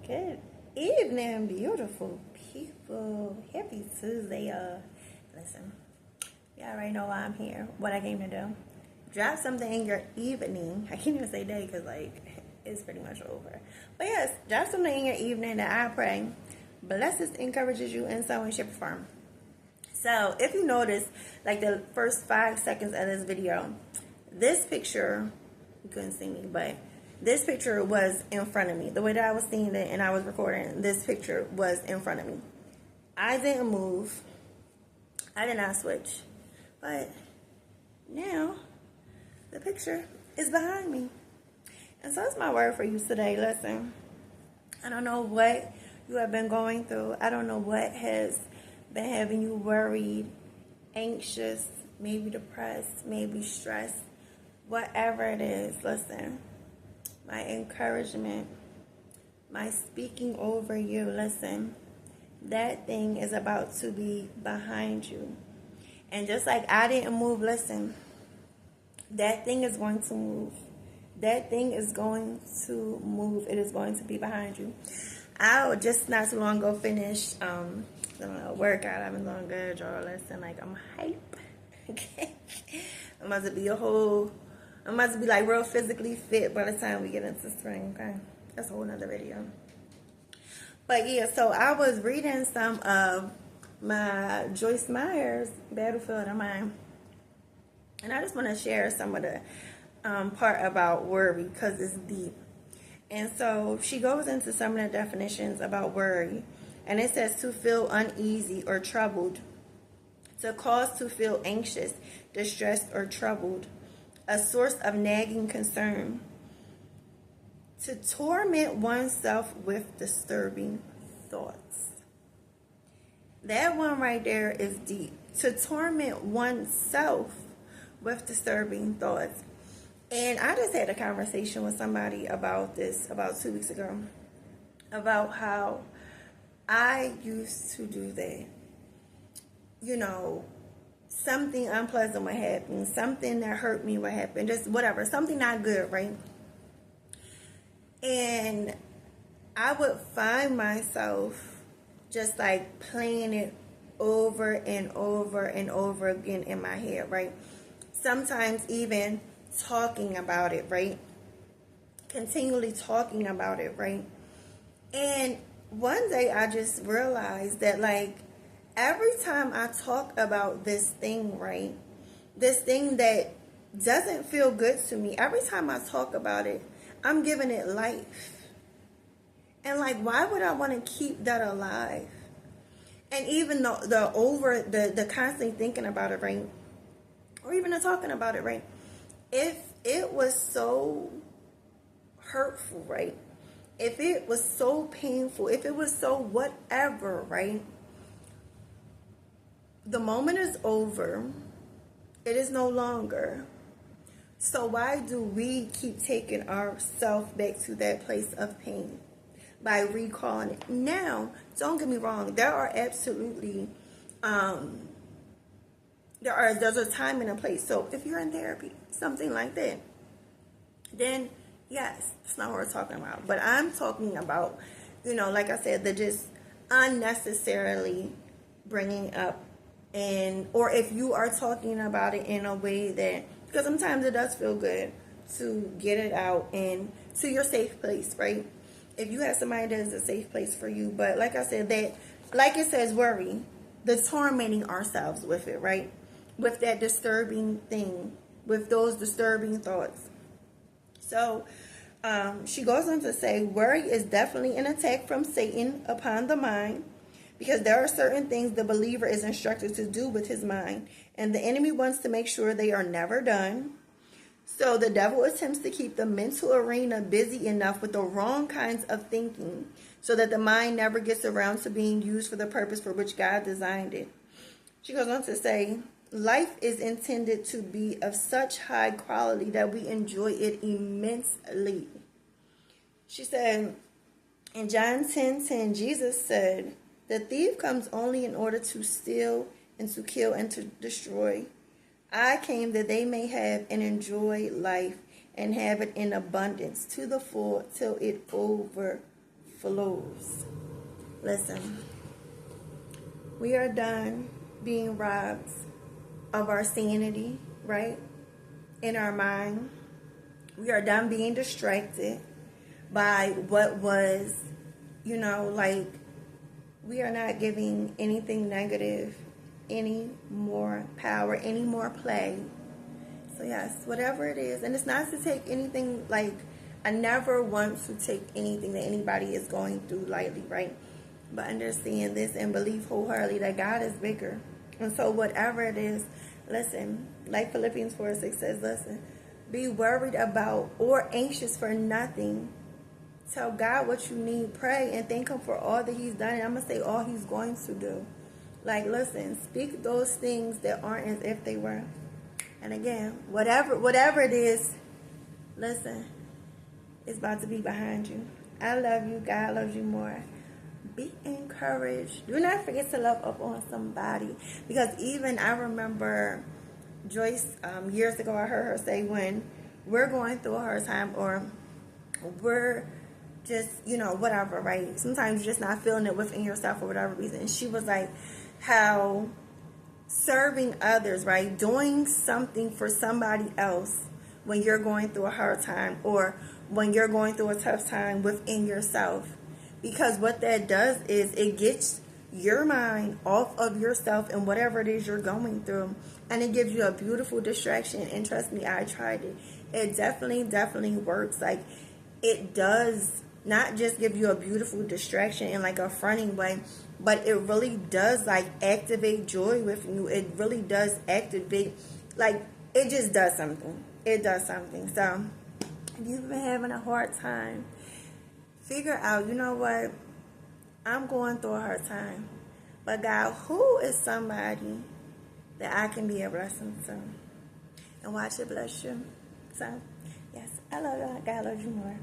Good evening, beautiful people. Happy Tuesday, y'all. Listen, you already know why I'm here, what I came to do. Drop something in your evening. I can't even say day because, it's pretty much over. But yes, drop something in your evening that I pray blesses, encourages you in some way, shape, or form. So, if you notice, the first 5 seconds of this video, this picture, you couldn't see me, but this picture was in front of me. The way that I was seeing it and I was recording, this picture was in front of me. I didn't move. I did not switch. But now, the picture is behind me. And so that's my word for you today. Listen, I don't know what you have been going through. I don't know what has been having you worried, anxious, maybe depressed, maybe stressed. Whatever it is, listen. My encouragement, my speaking over you, listen, that thing is about to be behind you. And just like I didn't move, listen, that thing is going to move. That thing is going to move. It is going to be behind you. I just not too long ago finished a workout. I've been doing good, y'all. Listen, I'm hype. Okay. I'm about to be real physically fit by the time we get into spring, okay? That's a whole nother video. But yeah, so I was reading some of my Joyce Meyer's Battlefield of Mind. And I just want to share some of the part about worry because it's deep. And so she goes into some of the definitions about worry. And it says to feel uneasy or troubled, to cause to feel anxious, distressed, or troubled, a source of nagging concern, to torment oneself with disturbing thoughts. That one right there is deep. To torment oneself with disturbing thoughts. And I just had a conversation with somebody about this about 2 weeks ago, about how I used to do that. Something unpleasant would happen, something that hurt me would happen, just whatever, something not good, right? And I would find myself just playing it over and over and over again in my head, right? Sometimes even talking about it, right? Continually talking about it, right? And one day I just realized that every time I talk about this thing, right? This thing that doesn't feel good to me, every time I talk about it, I'm giving it life. And why would I want to keep that alive? And even the constantly thinking about it, right? Or even the talking about it, right? If it was so hurtful, right? If it was so painful, if it was so whatever, right? The moment is over. It is no longer. So why do we keep taking ourselves back to that place of pain by recalling it? Now, don't get me wrong. There are absolutely, there's a time and a place. So if you're in therapy, something like that, then yes, that's not what we're talking about. But I'm talking about, like I said, the just unnecessarily bringing up, or if you are talking about it in a way that, because sometimes it does feel good to get it out and to your safe place, right? If you have somebody that is a safe place for you. But like I said, that, like it says, worry, the tormenting ourselves with it, right? With that disturbing thing, with those disturbing thoughts. So she goes on to say, worry is definitely an attack from Satan upon the mind, because there are certain things the believer is instructed to do with his mind, and the enemy wants to make sure they are never done. So the devil attempts to keep the mental arena busy enough with the wrong kinds of thinking so that the mind never gets around to being used for the purpose for which God designed it. She goes on to say, life is intended to be of such high quality that we enjoy it immensely. She said, in John 10:10, Jesus said, the thief comes only in order to steal and to kill and to destroy. I came that they may have and enjoy life and have it in abundance to the full till it overflows. flows. Listen, we are done being robbed of our sanity, right? In our mind. We are done being distracted by what was, like, we are not giving anything negative any more power, any more play. So yes, whatever it is, and it's not to take anything, like, I never want to take anything that anybody is going through lightly, right? But understand this and believe wholeheartedly that God is bigger. And so whatever it is, listen, like Philippians 4:6 says, listen, be worried about or anxious for nothing. Tell God what you need, pray, and thank Him for all that He's done. And I'm going to say all He's going to do. Like, listen, speak those things that aren't as if they were. And again, whatever it is, listen, it's about to be behind you. I love you. God loves you more. Be encouraged. Do not forget to love up on somebody. Because even I remember Joyce, years ago, I heard her say, when we're going through a hard time or we're just, whatever, right? Sometimes you're just not feeling it within yourself for whatever reason. And she was like, how serving others, right? Doing something for somebody else when you're going through a hard time or when you're going through a tough time within yourself. Because what that does is it gets your mind off of yourself and whatever it is you're going through. And it gives you a beautiful distraction. And trust me, I tried it. It definitely works. Like, it does not just give you a beautiful distraction in like a fronting way, but it really does like activate joy with you. It really does activate, like, it just does something. It does something. So if you've been having a hard time, figure out, you know what? I'm going through a hard time. But God, who is somebody that I can be a blessing to? And watch it bless you. So, yes, I love you. God loves you more.